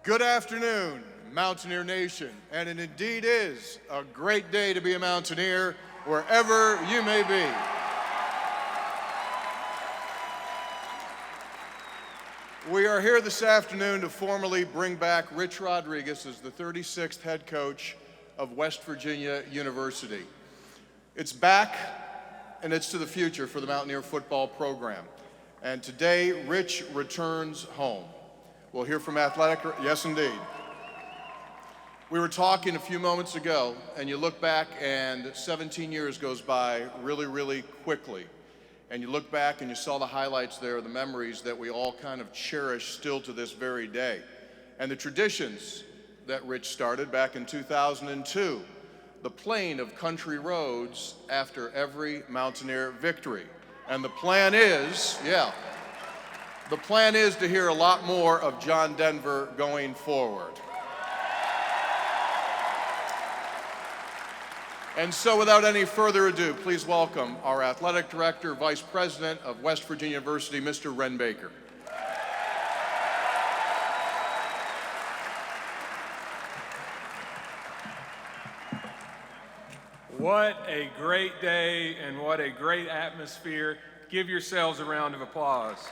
Good afternoon, Mountaineer Nation, and it indeed is a great day to be a Mountaineer wherever you may be. We are here this afternoon to formally bring back Rich Rodriguez as the 36th head coach of West Virginia University. It's back, and it's to the future for the Mountaineer football program. And today, Rich returns home. We'll hear from athletic, yes indeed. We were talking a few moments ago, and you look back and 17 years goes by really, really quickly. And you look back and you saw the highlights there, the memories that we all kind of cherish still to this very day. And the traditions that Rich started back in 2002, the playing of country roads after every Mountaineer victory. And the plan is, the plan is to hear a lot more of John Denver going forward. And so without any further ado, please welcome our Athletic Director, Vice President of West Virginia University, Mr. Ren Baker. What a great day and what a great atmosphere. Give yourselves a round of applause.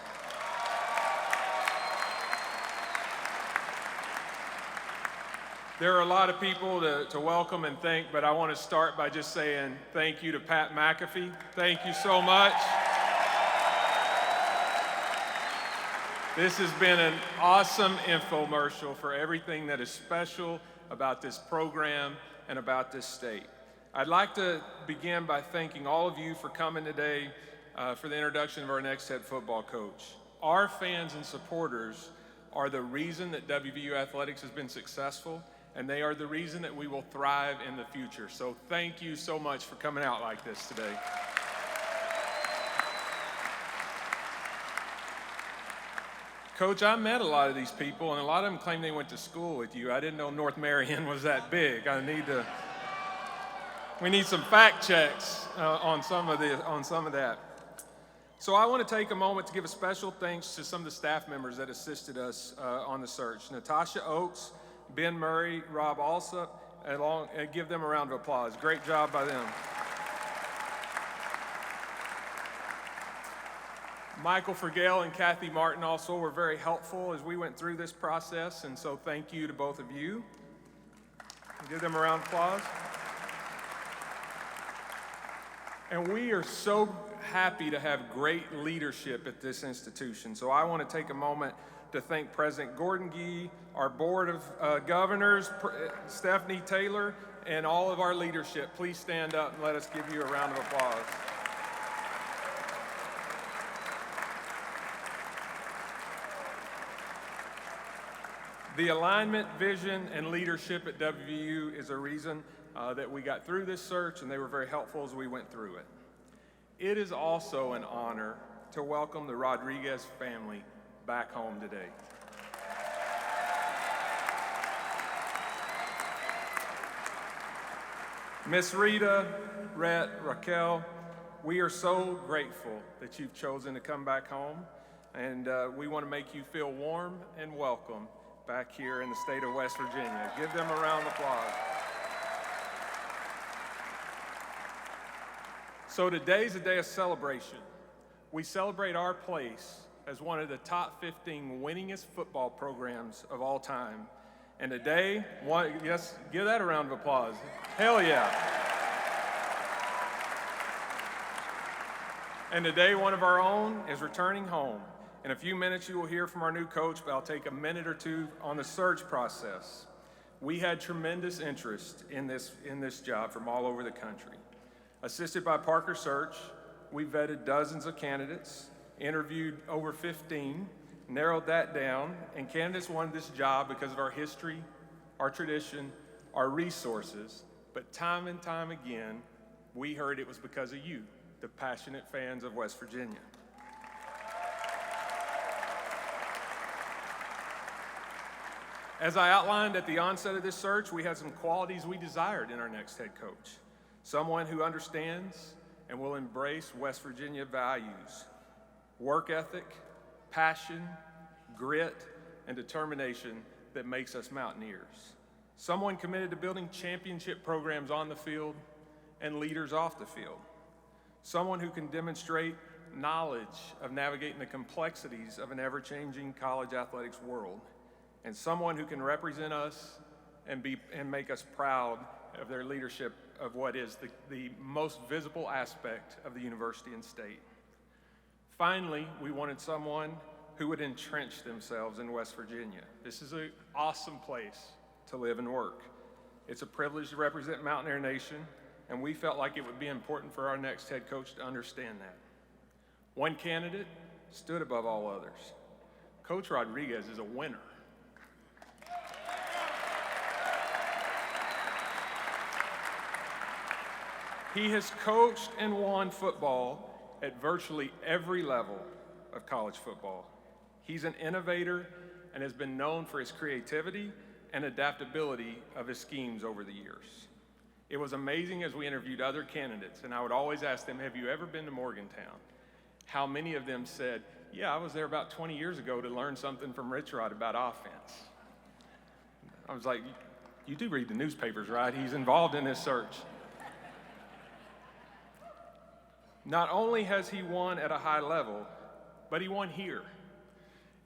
There are a lot of people to welcome and thank, but I want to start by just saying thank you to Pat McAfee. Thank you so much. This has been an awesome infomercial for everything that is special about this program and about this state. I'd like to begin by thanking all of you for coming today for the introduction of our next head football coach. Our fans and supporters are the reason that WVU athletics has been successful, and they are the reason that we will thrive in the future. So thank you so much for coming out like this today. Coach, I met a lot of these people, and a lot of them claim they went to school with you. I didn't know North Marion was that big. We need some fact checks on some of that. So I want to take a moment to give a special thanks to some of the staff members that assisted us on the search. Natasha Oakes, Ben Murray, Rob Alsop, and give them a round of applause. Great job by them. Michael Fergale and Kathy Martin also were very helpful as we went through this process, and so thank you to both of you. Give them a round of applause. And we are so happy to have great leadership at this institution. So I want to take a moment to thank President Gordon Gee, our Board of Governors, Stephanie Taylor, and all of our leadership. Please stand up and let us give you a round of applause. The alignment, vision, and leadership at WVU is a reason that we got through this search, and they were very helpful as we went through it. It is also an honor to welcome the Rodriguez family back home today. Miss Rita, Rhett, Raquel, we are so grateful that you've chosen to come back home, and we want to make you feel warm and welcome back here in the state of West Virginia. Give them a round of applause. So today's a day of celebration. We celebrate our place as one of the top 15 winningest football programs of all time. And today, yes, give that a round of applause. Hell yeah. And today, one of our own is returning home. In a few minutes, you will hear from our new coach, but I'll take a minute or two on the search process. We had tremendous interest in this job from all over the country. Assisted by Parker Search, we vetted dozens of candidates, interviewed over 15, narrowed that down, and candidates wanted this job because of our history, our tradition, our resources, but time and time again, we heard it was because of you, the passionate fans of West Virginia. As I outlined at the onset of this search, we had some qualities we desired in our next head coach. Someone who understands and will embrace West Virginia values, work ethic, passion, grit, and determination that makes us Mountaineers. Someone committed to building championship programs on the field and leaders off the field. Someone who can demonstrate knowledge of navigating the complexities of an ever-changing college athletics world. And someone who can represent us and make us proud of their leadership of what is the most visible aspect of the university and state. Finally, we wanted someone who would entrench themselves in West Virginia. This is an awesome place to live and work. It's a privilege to represent Mountaineer Nation, and we felt like it would be important for our next head coach to understand that. One candidate stood above all others. Coach Rodriguez is a winner. He has coached and won football at virtually every level of college football. He's an innovator and has been known for his creativity and adaptability of his schemes over the years. It was amazing as we interviewed other candidates, and I would always ask them, have you ever been to Morgantown? How many of them said, yeah, I was there about 20 years ago to learn something from Rich Rod about offense. I was like, you do read the newspapers, right? He's involved in this search. Not only has he won at a high level, but he won here.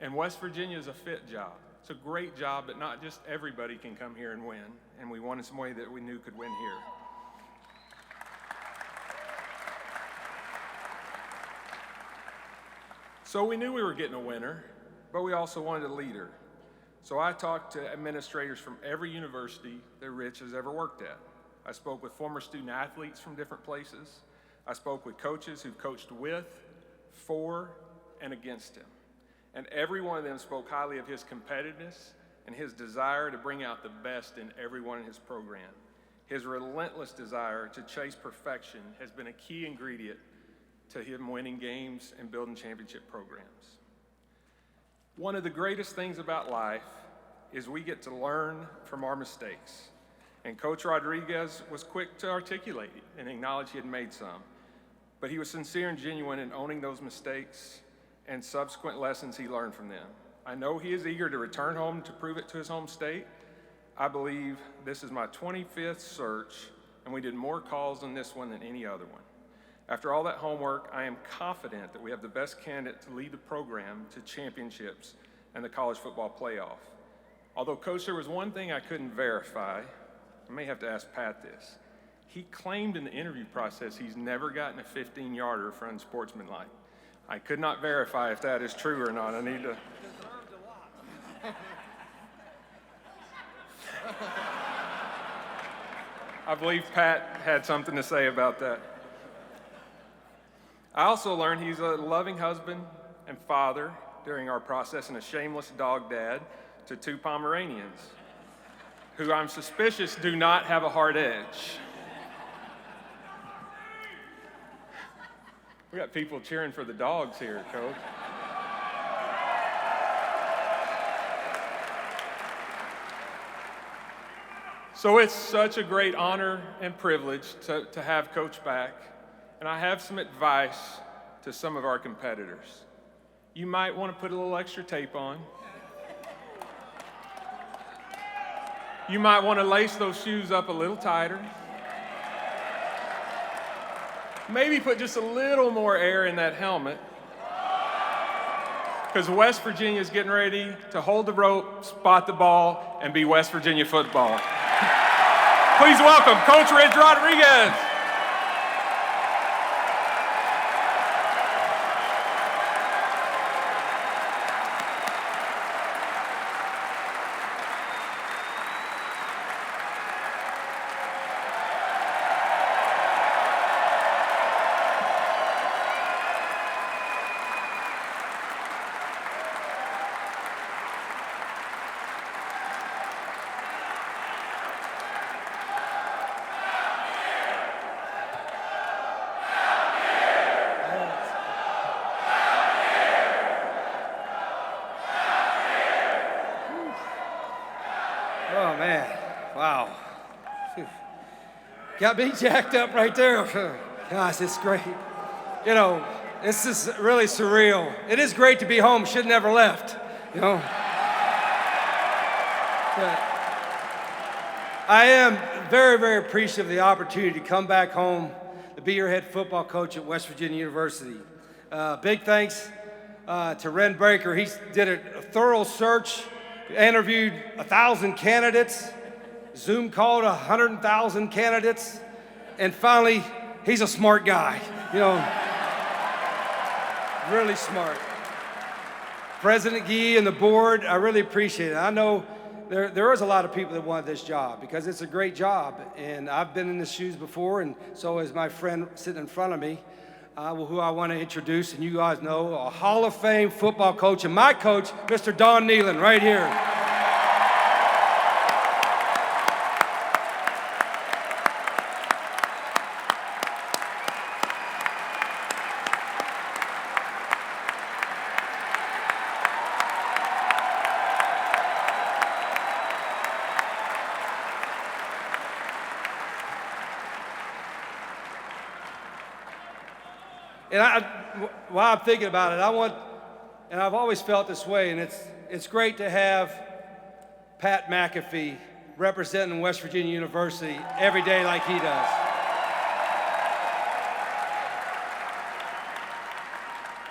And West Virginia is a fit job. It's a great job, but not just everybody can come here and win. And we wanted somebody that we knew could win here. So we knew we were getting a winner, but we also wanted a leader. So I talked to administrators from every university that Rich has ever worked at. I spoke with former student athletes from different places. I spoke with coaches who've coached with, for, and against him. And every one of them spoke highly of his competitiveness and his desire to bring out the best in everyone in his program. His relentless desire to chase perfection has been a key ingredient to him winning games and building championship programs. One of the greatest things about life is we get to learn from our mistakes. And Coach Rodriguez was quick to articulate it and acknowledge he had made some. But he was sincere and genuine in owning those mistakes and subsequent lessons he learned from them. I know he is eager to return home to prove it to his home state. I believe this is my 25th search, and we did more calls on this one than any other one. After all that homework, I am confident that we have the best candidate to lead the program to championships and the college football playoff. Although, Coach, there was one thing I couldn't verify. I may have to ask Pat this. He claimed in the interview process he's never gotten a 15-yarder for unsportsmanlike. I could not verify if that is true or not. I need to. I believe Pat had something to say about that. I also learned he's a loving husband and father during our process and a shameless dog dad to 2 Pomeranians, who I'm suspicious do not have a hard edge. We got people cheering for the dogs here, Coach. So it's such a great honor and privilege to have Coach back. And I have some advice to some of our competitors. You might want to put a little extra tape on. You might want to lace those shoes up a little tighter. Maybe put just a little more air in that helmet, because West Virginia is getting ready to hold the rope, spot the ball, and be West Virginia football. Please welcome Coach Rich Rodriguez. Oh, man. Wow. Phew. Got me jacked up right there. Gosh, it's great. You know, this is really surreal. It is great to be home. Should never left, you know. But I am very, very appreciative of the opportunity to come back home to be your head football coach at West Virginia University. Big thanks to Ren Baker. He did a thorough search, interviewed 1,000 candidates, Zoom called 100,000 candidates, and finally, he's a smart guy, you know, really smart. President Gee and the board, I really appreciate it. I know there is a lot of people that want this job because it's a great job, and I've been in the shoes before, and so is my friend sitting in front of me, who I want to introduce, and you guys know, a Hall of Fame football coach, and my coach, Mr. Don Nealon, right here. And while I'm thinking about it, and I've always felt this way, and it's great to have Pat McAfee representing West Virginia University every day like he does.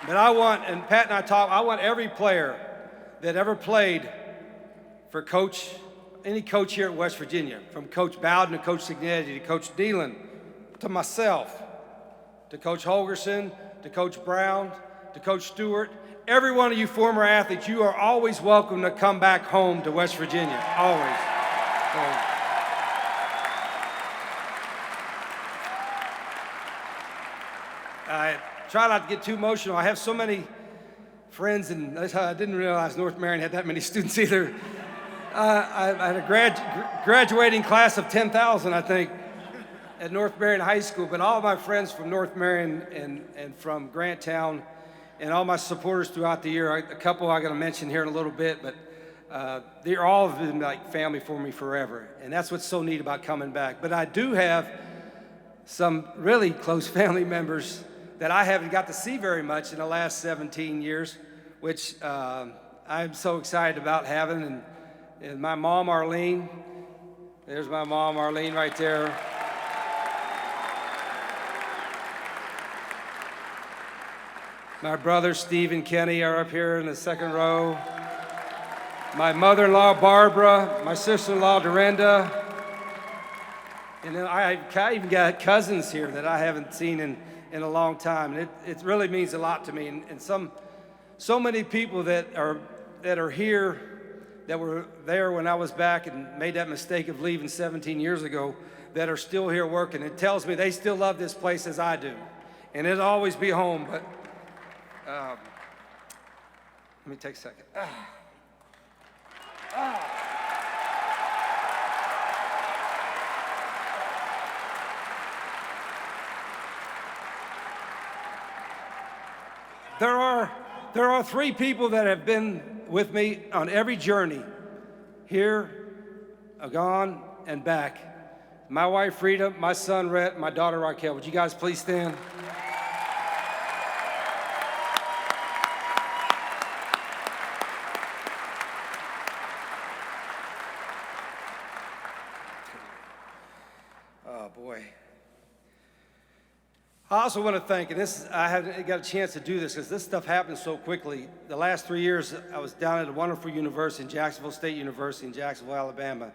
But and Pat and I want every player that ever played for any coach here at West Virginia, from Coach Bowden to Coach Signetti to Coach Nealon to myself, to Coach Holgerson, to Coach Brown, to Coach Stewart. Every one of you former athletes, you are always welcome to come back home to West Virginia, always. I try not to get too emotional. I have so many friends, and I didn't realize North Marion had that many students either. I had a graduating class of 10,000, I think, at North Marion High School, but all of my friends from North Marion and from Granttown and all my supporters throughout the year, a couple I'm going to mention here in a little bit, but they're all been like family for me forever, and that's what's so neat about coming back. But I do have some really close family members that I haven't got to see very much in the last 17 years, which I'm so excited about having, and my mom, Arlene, there's my mom, Arlene, right there. My brothers, Steve and Kenny, are up here in the second row. My mother-in-law, Barbara, my sister-in-law, Dorinda. And then I even got cousins here that I haven't seen in a long time. And it really means a lot to me. And so many people that are here that were there when I was back and made that mistake of leaving 17 years ago that are still here working. It tells me they still love this place as I do. And it'll always be home, but let me take a second. There are three people that have been with me on every journey, here, gone, and back. My wife, Rita, my son, Rhett, my daughter, Raquel. Would you guys please stand? Oh, boy. I also want to thank, and I haven't got a chance to do this because this stuff happens so quickly. The last 3 years, I was down at a wonderful university, Jacksonville State University in Jacksonville, Alabama,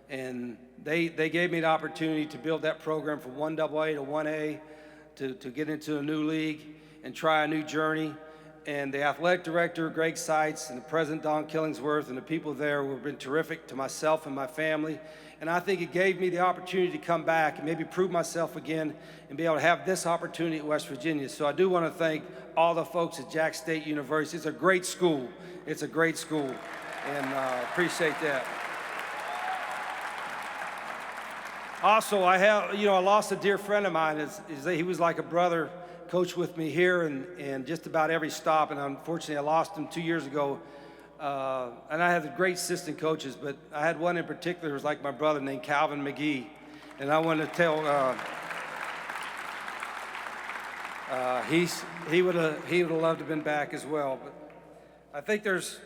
and they gave me the opportunity to build that program from 1AA to 1A, to get into a new league and try a new journey. And the athletic director, Greg Seitz, and the president, Don Killingsworth, and the people there have been terrific to myself and my family. And I think it gave me the opportunity to come back and maybe prove myself again and be able to have this opportunity at West Virginia. So I do want to thank all the folks at Jack State University. It's a great school. It's a great school, and appreciate that. Also, I lost a dear friend of mine. He was like a brother, coached with me here and just about every stop, and unfortunately I lost him 2 years ago. And I had great assistant coaches, but I had one in particular who was like my brother named Calvin McGee. And I wanted to tell, he would have loved to have been back as well. But I think there's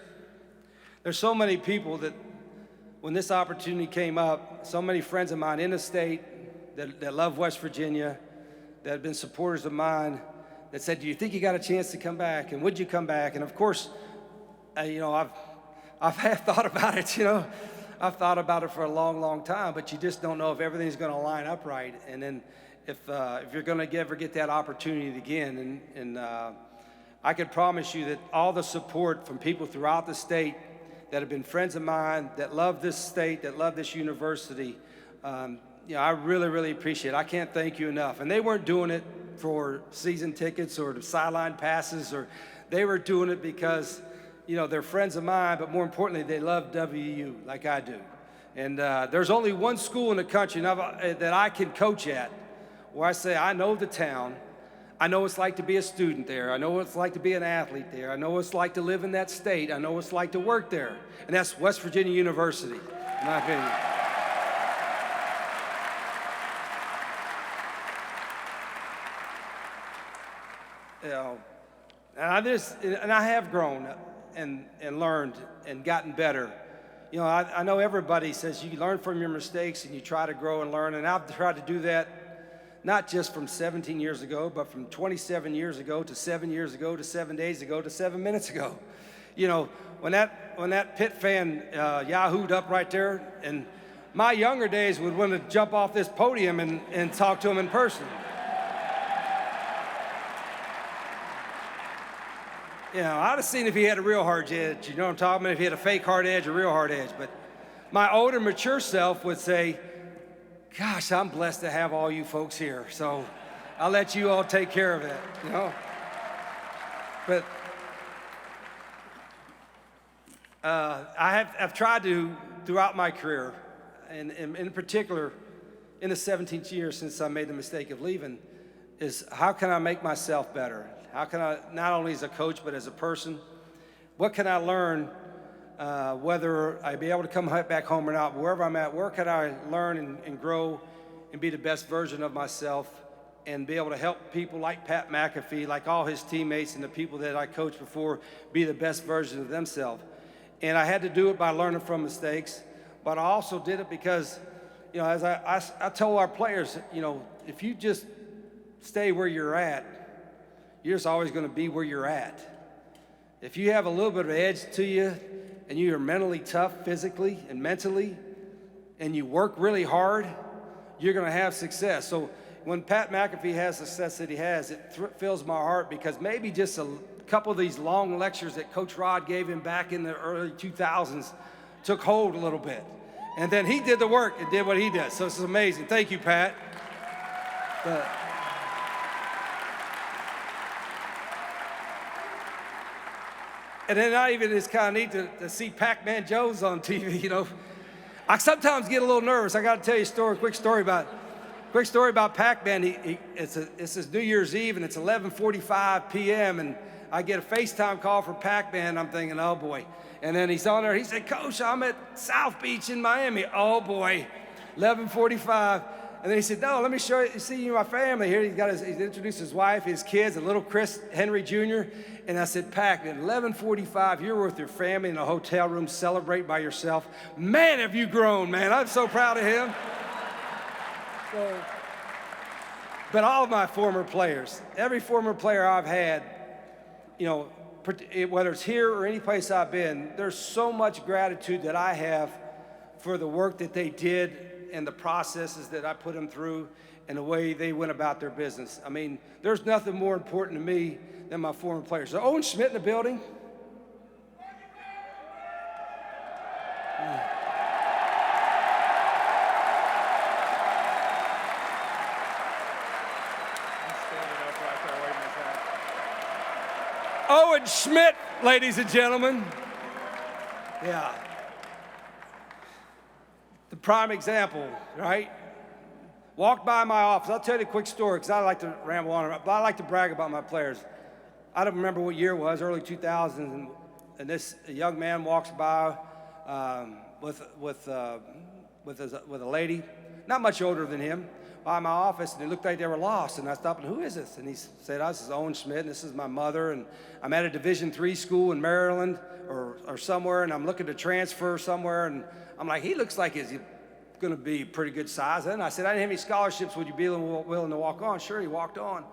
so many people that when this opportunity came up, so many friends of mine in the state that love West Virginia, that have been supporters of mine, that said, do you think you got a chance to come back? And would you come back? And of course, I've half thought about it, I've thought about it for a long, long time, but you just don't know if everything's going to line up right. And then if you're going to ever get that opportunity again. And I can promise you that all the support from people throughout the state that have been friends of mine, that love this state, that love this university, I really, really appreciate it. I can't thank you enough. And they weren't doing it for season tickets or sideline passes, or they were doing it because they're friends of mine, but more importantly, they love WVU like I do. And there's only one school in the country that I can coach at where I say, I know the town, I know what it's like to be a student there, I know what it's like to be an athlete there, I know what it's like to live in that state, I know what it's like to work there, and that's West Virginia University, in my opinion. And I have grown and learned and gotten better. I know everybody says you learn from your mistakes and you try to grow and learn, and I've tried to do that not just from 17 years ago, but from 27 years ago to 7 years ago to 7 days ago to 7 minutes ago. When that Pitt fan yahooed up right there, and my younger days would want to jump off this podium and talk to him in person. I'd have seen if he had a real hard edge, you know what I'm talking about, if he had a fake hard edge or real hard edge. But my older, mature self would say, gosh, I'm blessed to have all you folks here. So I'll let you all take care of it, But I've tried to, throughout my career, and in particular, in the 17th year since I made the mistake of leaving, is how can I make myself better? How can I, not only as a coach, but as a person, what can I learn, whether I be able to come back home or not, wherever I'm at, where can I learn and grow and be the best version of myself and be able to help people like Pat McAfee, like all his teammates and the people that I coached before, be the best version of themselves. And I had to do it by learning from mistakes, but I also did it because, as I told our players, if you just stay where you're at, you're just always going to be where you're at. If you have a little bit of edge to you and you are mentally tough physically and mentally and you work really hard, you're going to have success. So when Pat McAfee has the success that he has, it fills my heart because maybe just a couple of these long lectures that Coach Rod gave him back in the early 2000s took hold a little bit. And then he did the work and did what he does. So this is amazing. Thank you, Pat. And then it's kind of neat to see Pac-Man Jones on TV, I sometimes get a little nervous. I got to tell you a quick story about Pac-Man. It's his New Year's Eve, and it's 11:45 p.m., and I get a FaceTime call from Pac-Man. I'm thinking, oh, boy. And then he's on there. He said, Coach, I'm at South Beach in Miami. Oh, boy, 11:45. And then he said, no, let me see you my family here. He's introduced his wife, his kids, and little Chris Henry Jr. And I said, Pac, at 11:45, you're with your family in a hotel room celebrating by yourself. Man, have you grown, man. I'm so proud of him. But all of my former players, every former player I've had, whether it's here or any place I've been, there's so much gratitude that I have for the work that they did and the processes that I put them through and the way they went about their business. I mean, there's nothing more important to me than my former players. So Owen Schmidt in the building. Owen Schmidt, ladies and gentlemen. Yeah. The prime example, right? Walked by my office. I'll tell you a quick story because I like to ramble on, but I like to brag about my players. I don't remember what year it was, early 2000s, and this young man walks by with a lady, not much older than him. by my office, and it looked like they were lost. And I stopped, and who is this? And he said, "Oh, this is Owen Schmidt, and this is my mother, and I'm at a Division III school in Maryland or somewhere, and I'm looking to transfer somewhere." And I'm like, he looks like he's going to be pretty good size. And I said, "I didn't have any scholarships. Would you be willing to walk on?" Sure, he walked on.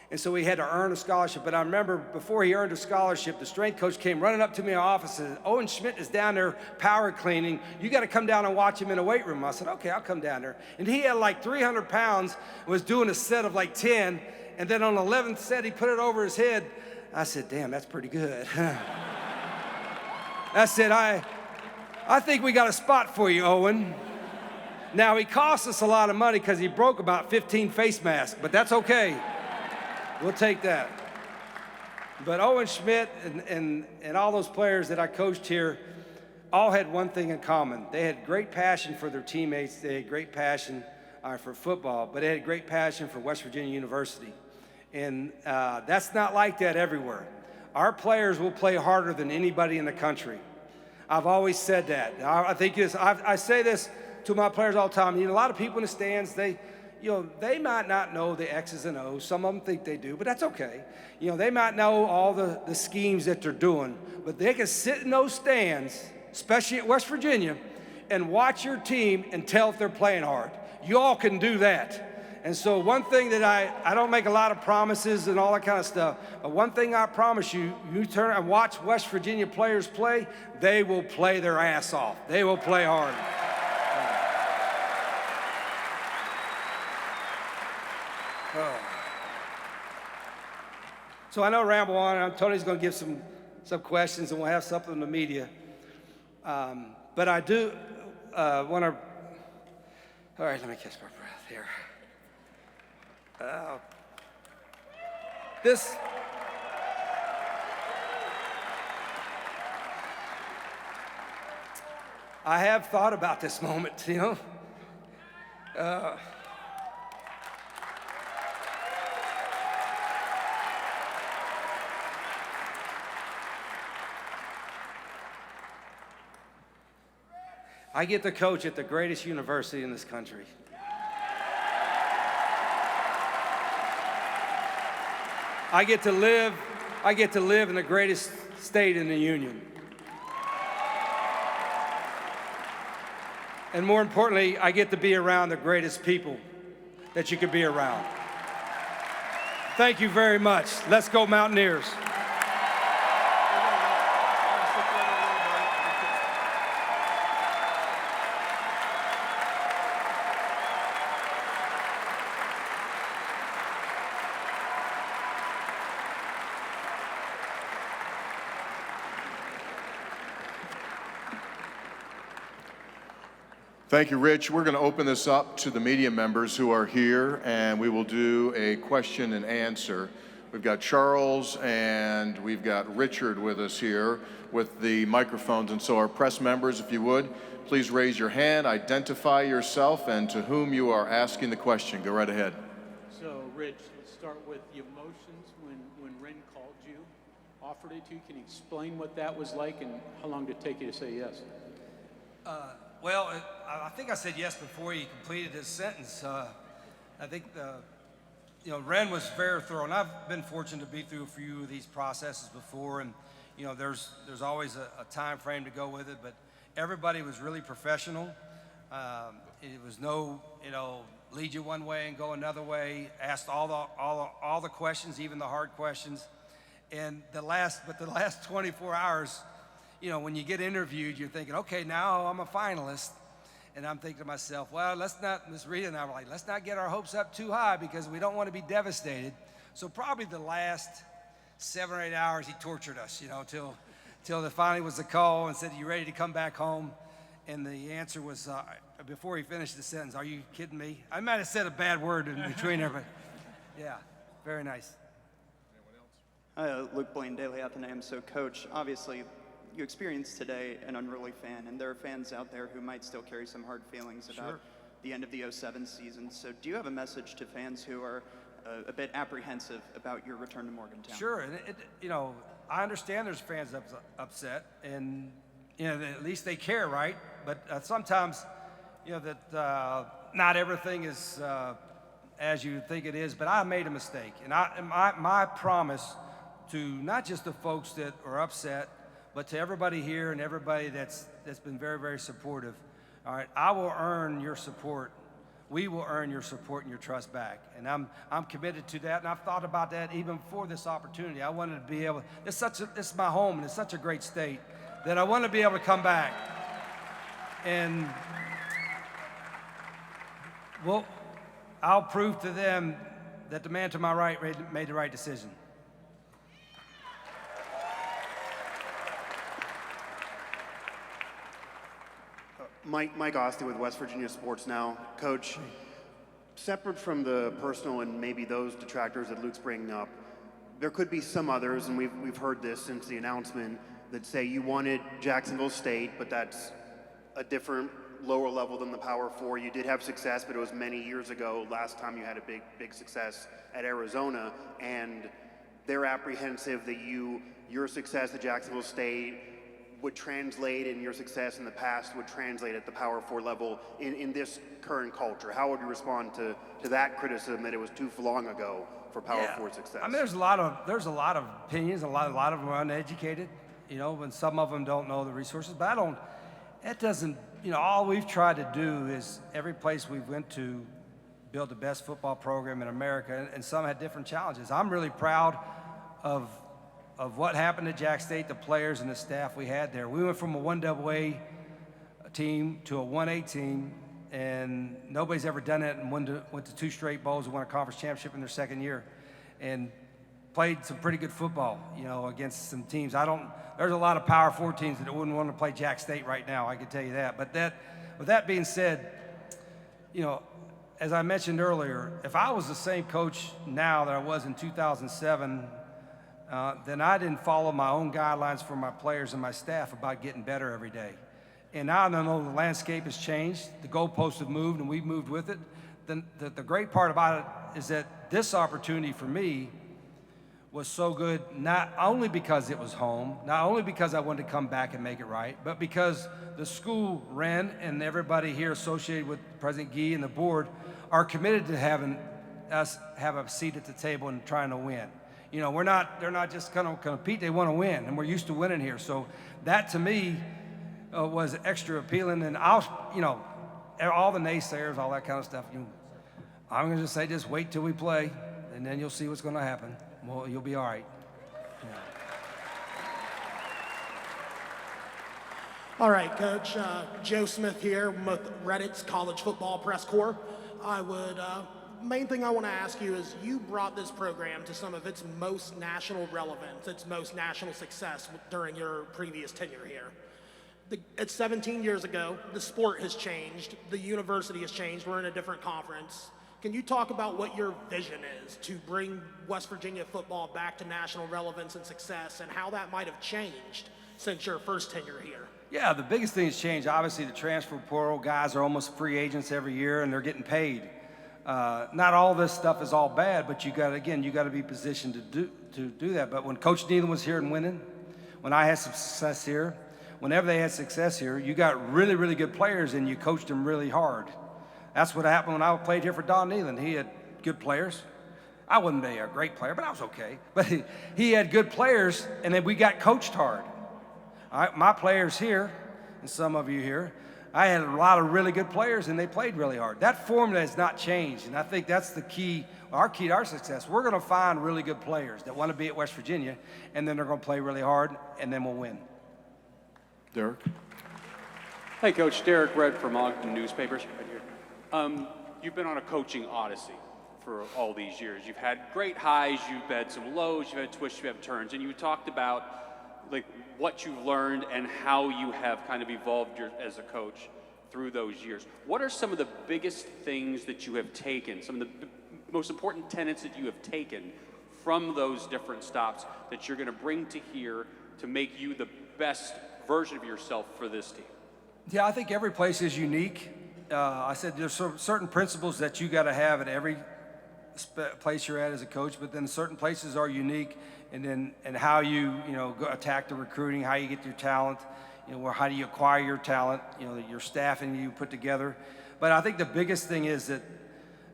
And so he had to earn a scholarship. But I remember before he earned a scholarship, the strength coach came running up to me in my office and said, "Owen Schmidt is down there power cleaning. You got to come down and watch him in the weight room." I said, "Okay, I'll come down there." And he had like 300 pounds, was doing a set of like 10. And then on the 11th set, he put it over his head. I said, "Damn, that's pretty good." I said, I think we got a spot for you, Owen. Now, he cost us a lot of money because he broke about 15 face masks, but that's okay. We'll take that. But Owen Schmidt and all those players that I coached here all had one thing in common. They had great passion for their teammates. They had great passion for football, but they had great passion for West Virginia University. And that's not like that everywhere. Our players will play harder than anybody in the country. I've always said that. I think this. I say this to my players all the time. You know, a lot of people in the stands, they might not know the X's and O's. Some of them think they do, but that's okay. You know, they might know all the schemes that they're doing, but they can sit in those stands, especially at West Virginia, and watch your team and tell if they're playing hard. You all can do that. And so one thing that I don't make a lot of promises and all that kind of stuff, but one thing I promise you, you turn and watch West Virginia players play, they will play their ass off. They will play hard. So I know I ramble on. Tony's going to give some questions, and we'll have something in the media. But I do want to. All right, let me catch my breath here. I have thought about this moment, you know. I get to coach at the greatest university in this country. I get to live in the greatest state in the union. And more importantly, I get to be around the greatest people that you could be around. Thank you very much. Let's go Mountaineers. Thank you, Rich. We're going to open this up to the media members who are here, and we will do a question and answer. We've got Charles and we've got Richard with us here with the microphones. And so our press members, if you would, please raise your hand, identify yourself, and to whom you are asking the question. Go right ahead. So, Rich, let's start with the emotions when Ren called you, offered it to you. Can you explain what that was like and how long did it take you to say yes? Well, I think I said yes before he completed his sentence. I think Ren was very thorough, and I've been fortunate to be through a few of these processes before, and there's always a time frame to go with it, but everybody was really professional. It was no, lead you one way and go another way. Asked all the questions, even the hard questions, and the last 24 hours. When you get interviewed, you're thinking, okay, now I'm a finalist. And I'm thinking to myself, well, Ms. Rita and I were like, let's not get our hopes up too high because we don't want to be devastated. So probably the last 7 or 8 hours, he tortured us, till there finally was a call and said, "You ready to come back home?" And the answer was, before he finished the sentence, "Are you kidding me?" I might have said a bad word in between there, but yeah, very nice. Anyone else? Luke Blaine, Daily Athenaeum. So, Coach, obviously, you experienced today an unruly fan, and there are fans out there who might still carry some hard feelings about the end of the 07 season. So do you have a message to fans who are a bit apprehensive about your return to Morgantown? Sure, and I understand there's fans upset, and at least they care, right? But sometimes, that not everything is as you think it is, but I made a mistake. And my promise to not just the folks that are upset, but to everybody here and everybody that's been very, very supportive, all right, I will earn your support. We will earn your support and your trust back. And I'm committed to that, and I've thought about that even before this opportunity. I wanted to be able, this is my home, and it's such a great state that I want to be able to come back. And well, I'll prove to them that the man to my right made the right decision. Mike Osti with West Virginia Sports Now. Coach, separate from the personal and maybe those detractors that Luke's bringing up, there could be some others, and we've heard this since the announcement, that say you wanted Jacksonville State, but that's a different lower level than the Power Four. You did have success, but it was many years ago, last time you had a big success at Arizona, and they're apprehensive that your success at Jacksonville State would translate, and your success in the past would translate at the Power Four level in this current culture. How would you respond to that criticism that it was too long ago for Power Four success? I mean, there's a lot of opinions, a lot of them are uneducated, and some of them don't know the resources, but that doesn't, all we've tried to do is every place we went to build the best football program in America, and some had different challenges. I'm really proud of what happened at Jack State, the players and the staff we had there. We went from a 1AA team to a 1A team, and nobody's ever done it, and went to 2 straight bowls and won a conference championship in their second year, and played some pretty good football, against some teams. There's a lot of Power Four teams that wouldn't want to play Jack State right now, I can tell you that. But with that being said, as I mentioned earlier, if I was the same coach now that I was in 2007, then I didn't follow my own guidelines for my players and my staff about getting better every day. And now I know the landscape has changed, the goalposts have moved, and we've moved with it. Then the great part about it is that this opportunity for me was so good, not only because it was home, not only because I wanted to come back and make it right, but because the school, Ren, and everybody here associated with President Gee and the board are committed to having us have a seat at the table and trying to win. They're not just going to compete, they want to win, and we're used to winning here. So that to me was extra appealing, and all the naysayers, all that kind of stuff, I'm going to just say, just wait till we play, and then you'll see what's going to happen. Well, you'll be all right. All right, Coach. Joe Smith here with Reddit's College Football Press Corps. Main thing I want to ask you is, you brought this program to some of its most national relevance, its most national success during your previous tenure here. It's 17 years ago. The sport has changed. The university has changed. We're in a different conference. Can you talk about what your vision is to bring West Virginia football back to national relevance and success, and how that might have changed since your first tenure here? Yeah, the biggest thing that's changed, obviously, the transfer portal. Guys are almost free agents every year, and they're getting paid. Not all this stuff is all bad, but you got to be positioned to do that. But when Coach Nealon was here and winning, when I had some success here, whenever they had success here, you got really, really good players, and you coached them really hard. That's what happened when I played here for Don Nealon. He had good players. I wouldn't be a great player, but I was okay. But he had good players, and then we got coached hard. All right, my players here, and some of you here, I had a lot of really good players, and they played really hard. That formula has not changed, and I think that's the key to our success. We're going to find really good players that want to be at West Virginia, and then they're going to play really hard, and then we'll win. Derek? Hey, Coach. Derek Red from Ogden Newspapers. Right here. You've been on a coaching odyssey for all these years. You've had great highs, you've had some lows, you've had twists, you've had turns, and you talked about what you've learned and how you have kind of evolved as a coach through those years. What are some of the biggest things that you have taken, some of the most important tenets that you have taken from those different stops that you're going to bring to here to make you the best version of yourself for this team? Yeah, I think every place is unique. I said there's certain principles that you got to have at every place you're at as a coach, but then certain places are unique, and how you go attack the recruiting, how you get your talent, how do you acquire your talent, your staff and you put together. But I think the biggest thing is that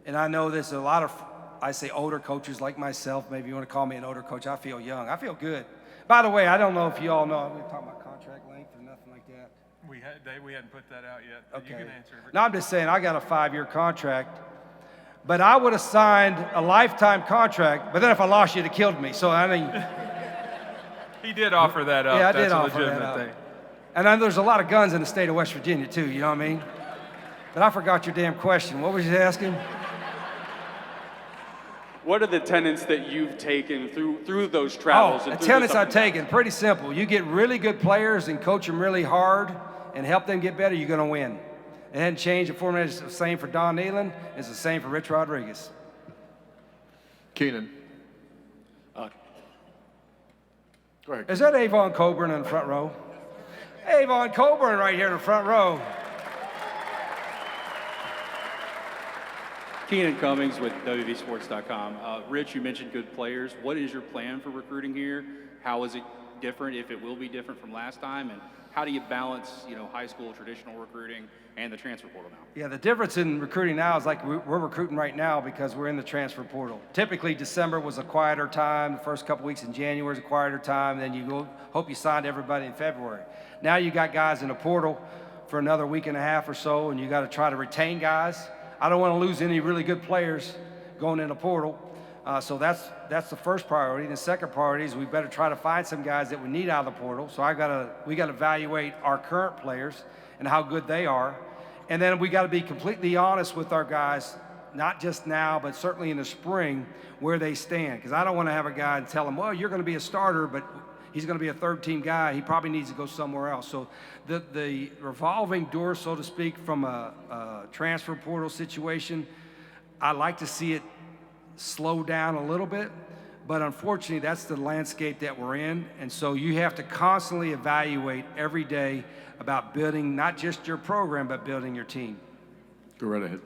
And I know there's a lot of, I say older coaches like myself, maybe you want to call me an older coach, I feel young. I feel good. By the way, I don't know if you all know, we're talking about contract length or nothing like that. Dave, we hadn't put that out yet. But Okay. You can answer. No, I'm just saying, I got a 5-year contract, but I would have signed a lifetime contract, but then if I lost you, it'd have killed me. So, I mean. He did offer that up. Yeah, I That's did a offer that legitimate up. thing. And then there's a lot of guns in the state of West Virginia, too, you know what I mean? But I forgot your damn question. What was you asking? What are the tenets that you've taken through those travels? The and through tenets this up I've and down? taken, pretty simple. You get really good players and coach them really hard and help them get better, you're going to win. It hadn't changed. The format is the same for Don Nealon. It's the same for Rich Rodriguez. Keenan. Go ahead. Is that Avon Coburn in the front row? Avon Coburn right here in the front row. Keenan Cummings with WVSports.com. Rich, you mentioned good players. What is your plan for recruiting here? How is it different, if it will be different from last time? And how do you balance, high school traditional recruiting and the transfer portal now? Yeah, the difference in recruiting now is like we're recruiting right now because we're in the transfer portal. Typically, December was a quieter time. The first couple weeks in January is a quieter time. Then you hope you signed everybody in February. Now you got guys in the portal for another week and a half or so, and you got to try to retain guys. I don't want to lose any really good players going in the portal. So that's the first priority. The second priority is we better try to find some guys that we need out of the portal. So we got to evaluate our current players and how good they are. And then we got to be completely honest with our guys, not just now, but certainly in the spring, where they stand. Because I don't want to have a guy and tell him, well, you're going to be a starter, but he's going to be a third-team guy. He probably needs to go somewhere else. So the revolving door, so to speak, from a transfer portal situation, I like to see it slow down a little bit. But unfortunately, that's the landscape that we're in. And so you have to constantly evaluate every day about building not just your program, but building your team. Go right ahead.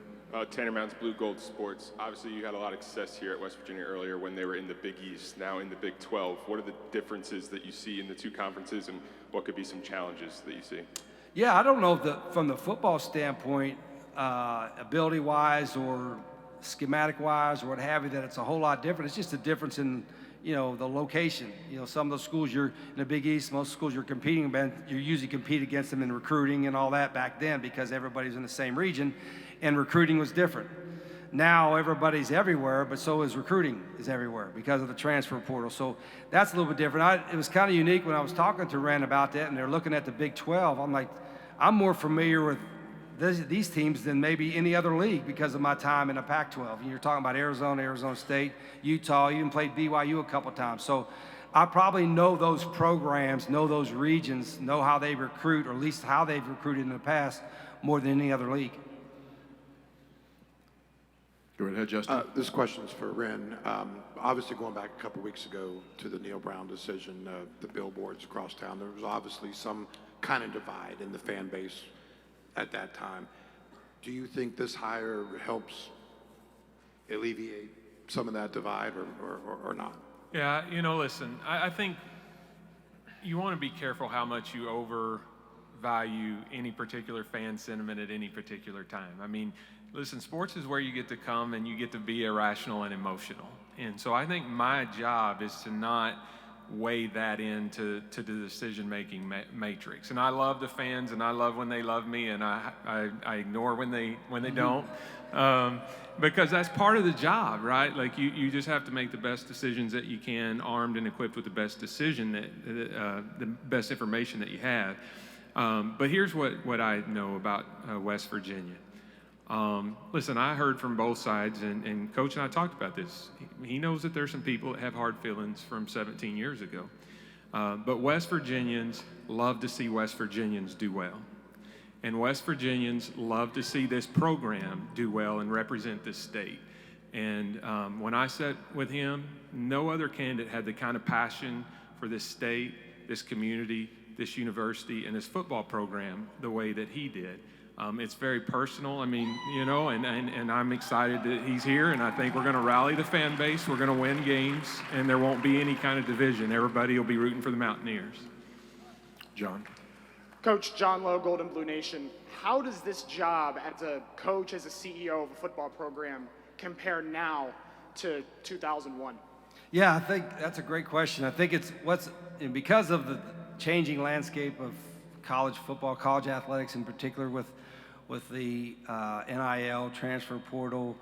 Tanner Mounds, Blue Gold Sports. Obviously, you had a lot of success here at West Virginia earlier when they were in the Big East, now in the Big 12. What are the differences that you see in the two conferences, and what could be some challenges that you see? Yeah, I don't know if from the football standpoint, ability-wise or schematic-wise or what have you, that it's a whole lot different. It's just a difference in, the location. Some of those schools you're in the Big East, most schools you're competing against, you usually compete against them in recruiting and all that back then because everybody's in the same region, and recruiting was different. Now everybody's everywhere, but so is recruiting is everywhere because of the transfer portal. So that's a little bit different. It was kind of unique when I was talking to Ren about that, and they're looking at the Big 12. I'm like, I'm more familiar with these teams than maybe any other league because of my time in the Pac-12. You're talking about Arizona, Arizona State, Utah, even played BYU a couple times. So I probably know those programs, know those regions, know how they recruit, or at least how they've recruited in the past more than any other league. Go right ahead, Justin. This question is for Ren. Obviously, going back a couple weeks ago to the Neil Brown decision, the billboards across town, there was obviously some kind of divide in the fan base at that time. Do you think this hire helps alleviate some of that divide or not? Yeah, listen, I think you want to be careful how much you overvalue any particular fan sentiment at any particular time. I mean, listen, sports is where you get to come and you get to be irrational and emotional. And so I think my job is to not weigh that into the decision-making matrix. And I love the fans, and I love when they love me, and I ignore when they don't, because that's part of the job, right? Like you just have to make the best decisions that you can, armed and equipped with the best decision the best information that you have. But here's what I know about West Virginia. Listen, I heard from both sides, and Coach and I talked about this. He knows that there's some people that have hard feelings from 17 years ago. But West Virginians love to see West Virginians do well. And West Virginians love to see this program do well and represent this state. And when I sat with him, no other candidate had the kind of passion for this state, this community, this university, and this football program the way that he did. It's very personal. I mean, and I'm excited that he's here, and I think we're going to rally the fan base. We're going to win games, and there won't be any kind of division. Everybody will be rooting for the Mountaineers. John. Coach John Lowe, Golden Blue Nation. How does this job as a coach, as a CEO of a football program, compare now to 2001? Yeah, I think that's a great question. I think it's and because of the changing landscape of college football, college athletics in particular, with the NIL transfer portal,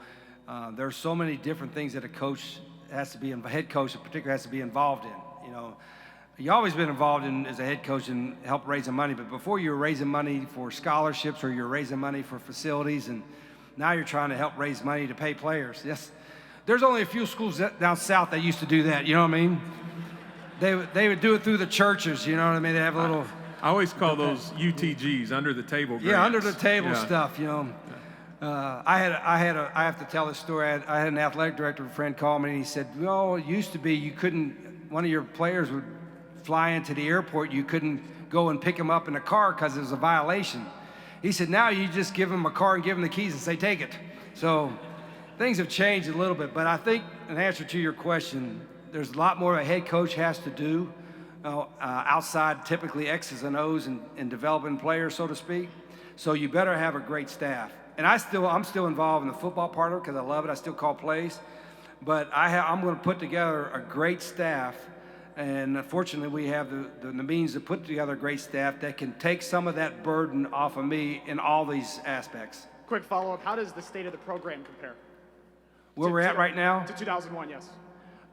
there's so many different things that a coach has to be, a head coach in particular has to be involved in. You know, you've always been involved in as a head coach and help raising money, but before you were raising money for scholarships or you're raising money for facilities, and now you're trying to help raise money to pay players. Yes, there's only a few schools down south that used to do that. You know what I mean? They would do it through the churches. You know what I mean? They have a little. I always call those UTGs, under the table grants. Yeah, under the table Yeah. stuff. You know. I have to tell this story. I had an athletic director friend call me and he said, well, it used to be you couldn't, one of your players would fly into the airport, you couldn't go and pick him up in a car because it was a violation. He said, now you just give him a car and give him the keys and say, take it. So things have changed a little bit, but I think in answer to your question, there's a lot more a head coach has to do outside typically X's and O's and developing players, so to speak. So you better have a great staff. And I'm still involved in the football part of it because I love it. I still call plays. But I'm going to put together a great staff. And fortunately, we have the means to put together a great staff that can take some of that burden off of me in all these aspects. Quick follow-up, how does the state of the program compare? Where we're at right now? To 2001, yes.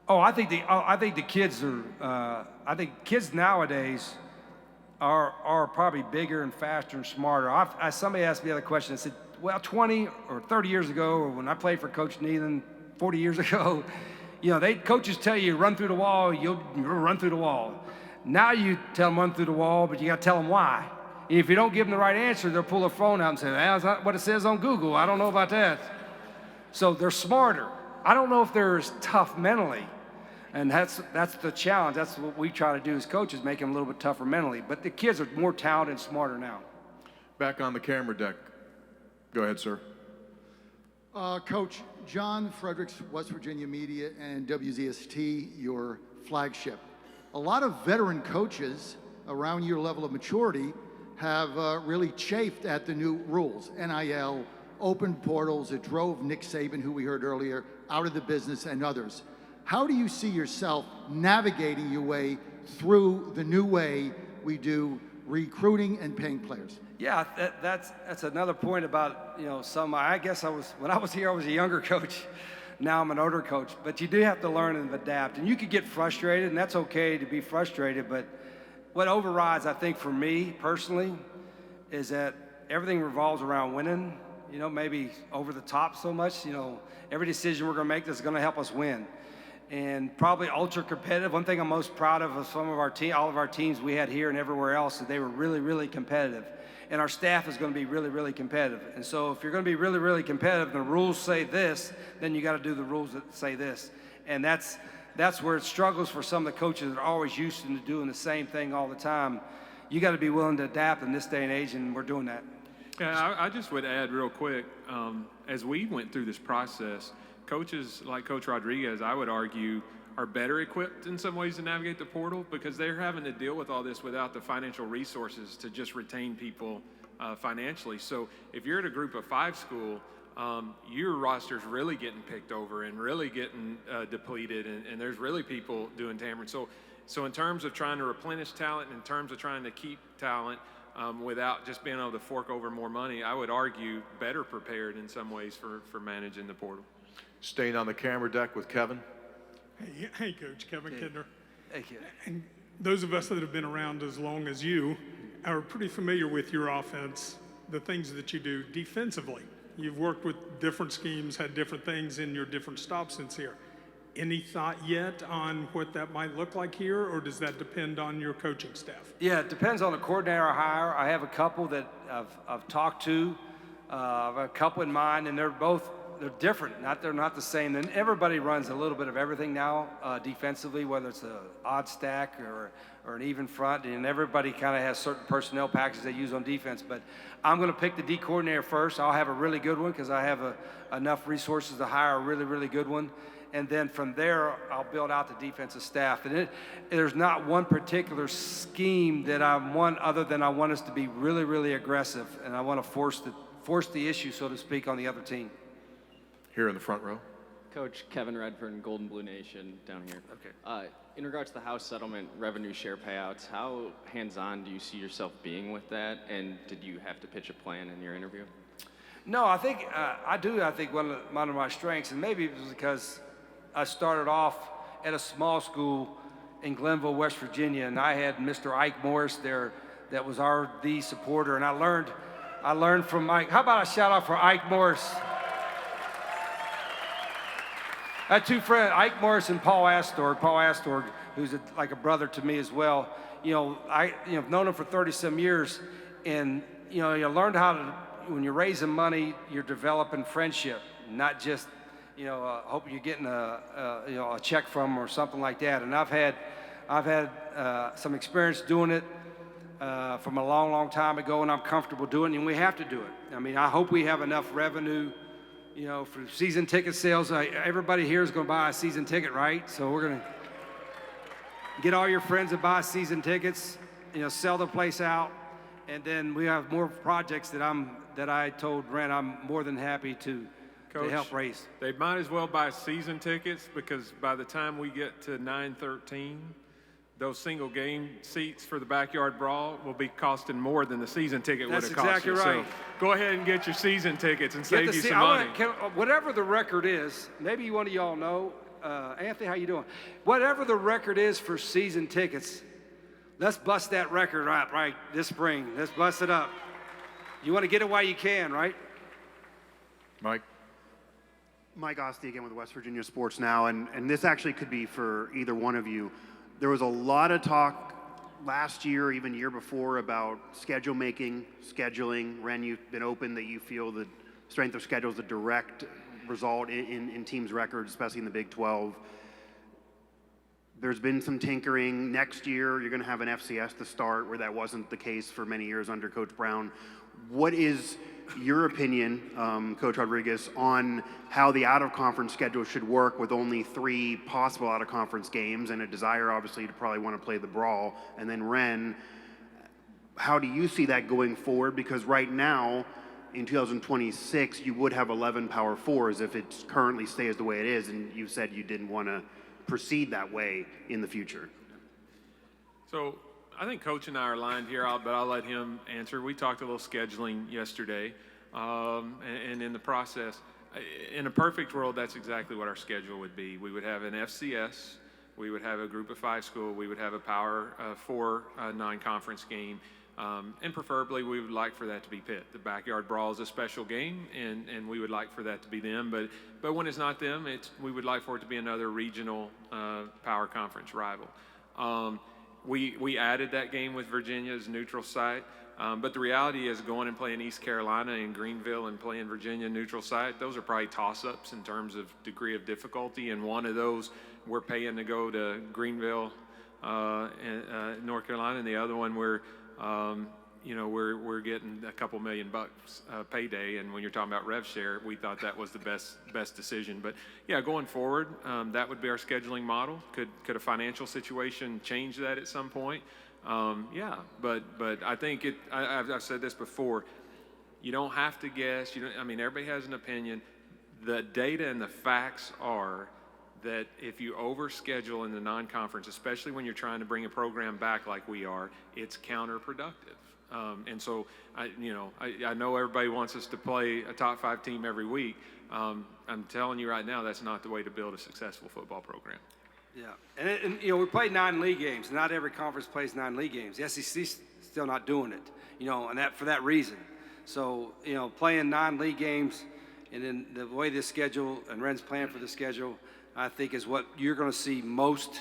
Oh, I think the kids are. I think kids nowadays are probably bigger and faster and smarter. Somebody asked me the other question. I said, well, 20 or 30 years ago, or when I played for Coach Nealon 40 years ago, you know, coaches tell you run through the wall, you'll run through the wall. Now you tell them run through the wall, but you got to tell them why. And if you don't give them the right answer, they'll pull their phone out and say, that's not what it says on Google. I don't know about that. So they're smarter. I don't know if they're as tough mentally. And that's the challenge. That's what we try to do as coaches, make them a little bit tougher mentally. But the kids are more talented and smarter now. Back on the camera deck. Go ahead, sir. Coach, John Fredericks, West Virginia Media, and WZST, your flagship. A lot of veteran coaches around your level of maturity have really chafed at the new rules. NIL, open portals, it drove Nick Saban, who we heard earlier, out of the business, and others. How do you see yourself navigating your way through the new way we do recruiting and paying players? Yeah, that's another point about, you know, I guess when I was here, I was a younger coach. Now I'm an older coach, but you do have to learn and adapt. And you could get frustrated, and that's okay to be frustrated, but what overrides, I think, for me personally, is that everything revolves around winning, you know, maybe over the top so much, you know, every decision we're gonna make that's gonna help us win. And probably ultra competitive. One thing I'm most proud of all of our teams we had here and everywhere else, that they were really, really competitive. And our staff is going to be really, really competitive. And so if you're going to be really, really competitive and the rules say this, then you got to do the rules that say this. And that's where it struggles for some of the coaches that are always used to doing the same thing all the time. You got to be willing to adapt in this day and age, and we're doing that. Yeah, I just would add real quick, as we went through this process, coaches like Coach Rodriguez, I would argue, are better equipped in some ways to navigate the portal because they're having to deal with all this without the financial resources to just retain people financially. So if you're at a group of 5 school, your roster's really getting picked over and really getting depleted, and there's really people doing tampering. So in terms of trying to replenish talent, in terms of trying to keep talent without just being able to fork over more money, I would argue better prepared in some ways for managing the portal. Staying on the camera deck with Kevin. Hey, Coach, Kevin Kidner. Thank you. And those of us that have been around as long as you are pretty familiar with your offense, the things that you do defensively. You've worked with different schemes, had different things in your different stops since here. Any thought yet on what that might look like here, or does that depend on your coaching staff? Yeah, it depends on the coordinator I hire. I have a couple that I've talked to. I have a couple in mind, and they're different. They're not the same. And everybody runs a little bit of everything now defensively, whether it's an odd stack or an even front. And everybody kind of has certain personnel packages they use on defense. But I'm going to pick the D coordinator first. I'll have a really good one because I have enough resources to hire a really, really good one. And then from there, I'll build out the defensive staff. And there's not one particular scheme that I want other than I want us to be really, really aggressive. And I want to force the issue, so to speak, on the other team. Here in the front row. Coach Kevin Redford, Golden Blue Nation down here. Okay. In regards to the House settlement revenue share payouts, how hands-on do you see yourself being with that? And did you have to pitch a plan in your interview? No, I think I do. I think one of my strengths, and maybe it was because I started off at a small school in Glenville, West Virginia, and I had Mr. Ike Morris there that was the supporter, and I learned from Mike. How about a shout out for Ike Morris? I had two friends, Ike Morris and Paul Astorg. Paul Astorg, who's like a brother to me as well. I've known him for 30-some years, and you learned how to, when you're raising money, you're developing friendship, not just, hope you're getting a check from or something like that. And I've had some experience doing it from a long, long time ago, and I'm comfortable doing it, and we have to do it. I mean, I hope we have enough revenue, for season ticket sales. Everybody here is going to buy a season ticket, right? So we're going to get all your friends to buy season tickets, sell the place out, and then we have more projects that I told Ren I'm more than happy to help raise. They might as well buy season tickets, because by the time we get to 9/13, those single game seats for the backyard brawl will be costing more than the season ticket would have cost exactly you. Right. So go ahead and get your season tickets and save you some money. Whatever the record is, maybe one of y'all know, Anthony, how you doing? Whatever the record is for season tickets, let's bust that record up right this spring. Let's bust it up. You want to get it while you can, right? Mike. Mike Osti again with West Virginia Sports Now, and this actually could be for either one of you. There was a lot of talk last year, even year before, about schedule making, scheduling. Ren, you've been open that you feel the strength of schedule is a direct result in teams' records, especially in the Big 12. There's been some tinkering. Next year, you're going to have an FCS to start, where that wasn't the case for many years under Coach Brown. What is your opinion, Coach Rodriguez, on how the out-of-conference schedule should work with only 3 possible out-of-conference games and a desire, obviously, to probably want to play the brawl? And then Ren, how do you see that going forward? Because right now, in 2026, you would have 11 Power Fours if it currently stays the way it is, and you said you didn't want to proceed that way in the future. So I think Coach and I are aligned here, but I'll let him answer. We talked a little scheduling yesterday, and in the process, in a perfect world, that's exactly what our schedule would be. We would have an FCS, we would have a Group of 5 school, we would have a Power 4 non-conference game, and preferably we would like for that to be Pitt. The backyard brawl is a special game, and we would like for that to be them. But when it's not them, we would like for it to be another regional Power Conference rival. We added that game with Virginia as neutral site, but the reality is going and playing East Carolina and Greenville and playing Virginia neutral site, those are probably toss-ups in terms of degree of difficulty, and one of those we're paying to go to Greenville, North Carolina, and the other one we're getting a couple $1 million payday, and when you're talking about rev share, we thought that was the best decision. But yeah, going forward, that would be our scheduling model. Could a financial situation change that at some point? Yeah, but I think I've said this before. You don't have to guess. Everybody has an opinion. The data and the facts are that if you overschedule in the non-conference, especially when you're trying to bring a program back like we are, it's counterproductive. And so, I know everybody wants us to play a top 5 team every week. I'm telling you right now, that's not the way to build a successful football program. Yeah, and we play 9 league games. Not every conference plays 9 league games. The SEC's still not doing it, and that for that reason. So, playing 9 league games, and then the way this schedule and Ren's plan for the schedule, I think is what you're going to see most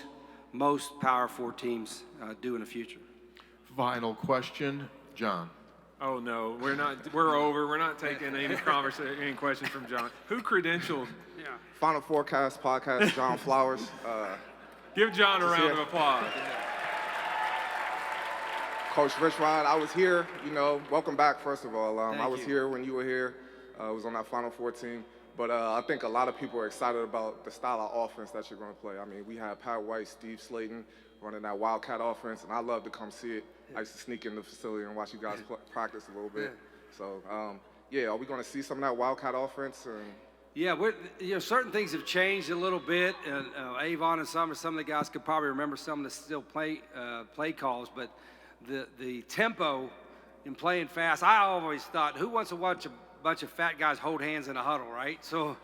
Power 4 teams do in the future. Final question, John. Oh no, we're not. We're over. We're not taking any questions from John. Who credentialed? Yeah. Final Forecast podcast, John Flowers. Give John a round of applause. Coach Rich Rod, I was here. Welcome back. First of all, I was here when you were here. I was on that Final Four team. But I think a lot of people are excited about the style of offense that you're going to play. We had Pat White, Steve Slayton running that Wildcat offense, and I love to come see it. I used to sneak in the facility and watch you guys practice a little bit. So, are we going to see some of that Wildcat offense? And Yeah, certain things have changed a little bit, and Avon and some of the guys could probably remember some of the still play calls, but the tempo in playing fast, I always thought, who wants to watch a bunch of fat guys hold hands in a huddle, right? So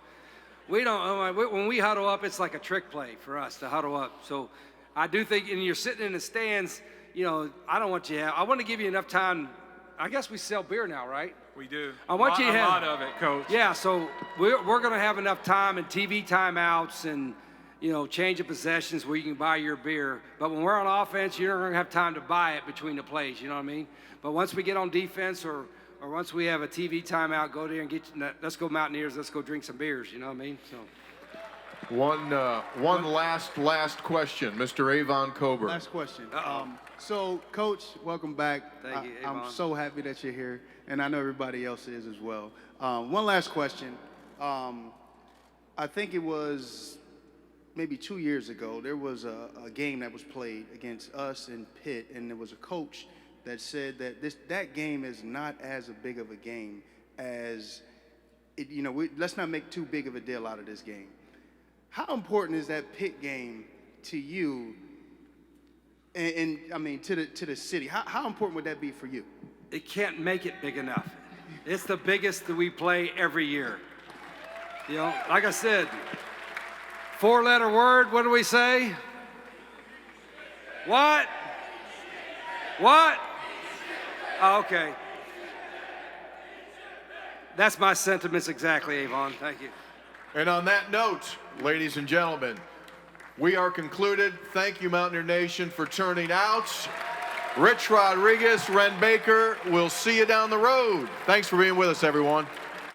we don't, when we huddle up, it's like a trick play for us to huddle up. So I do think, and you're sitting in the stands, I don't want you to I want to give you enough time. I guess we sell beer now, right? We do. I want you to have a lot of it, Coach. Yeah, so we're going to have enough time and TV timeouts and change of possessions where you can buy your beer. But when we're on offense, you're not going to have time to buy it between the plays. You know what I mean? But once we get on defense or once we have a TV timeout, go there and let's go Mountaineers. Let's go drink some beers. You know what I mean? So. One last question, Mr. Avon Coburn. Last question. So, Coach, welcome back. Thank you, Avon. I'm so happy that you're here, and I know everybody else is as well. One last question. I think it was maybe 2 years ago, there was a game that was played against us and Pitt, and there was a coach that said that that game is not as big of a game as it. Let's not make too big of a deal out of this game. How important is that Pitt game to you? And I mean, to the city, how important would that be for you? It can't make it big enough. It's the biggest that we play every year. Like I said, 4-letter word, what do we say? What? What? Oh, okay. That's my sentiments exactly, Avon. Thank you. And on that note, ladies and gentlemen, we are concluded. Thank you, Mountaineer Nation, for turning out. Rich Rodriguez, Ren Baker, we'll see you down the road. Thanks for being with us, everyone.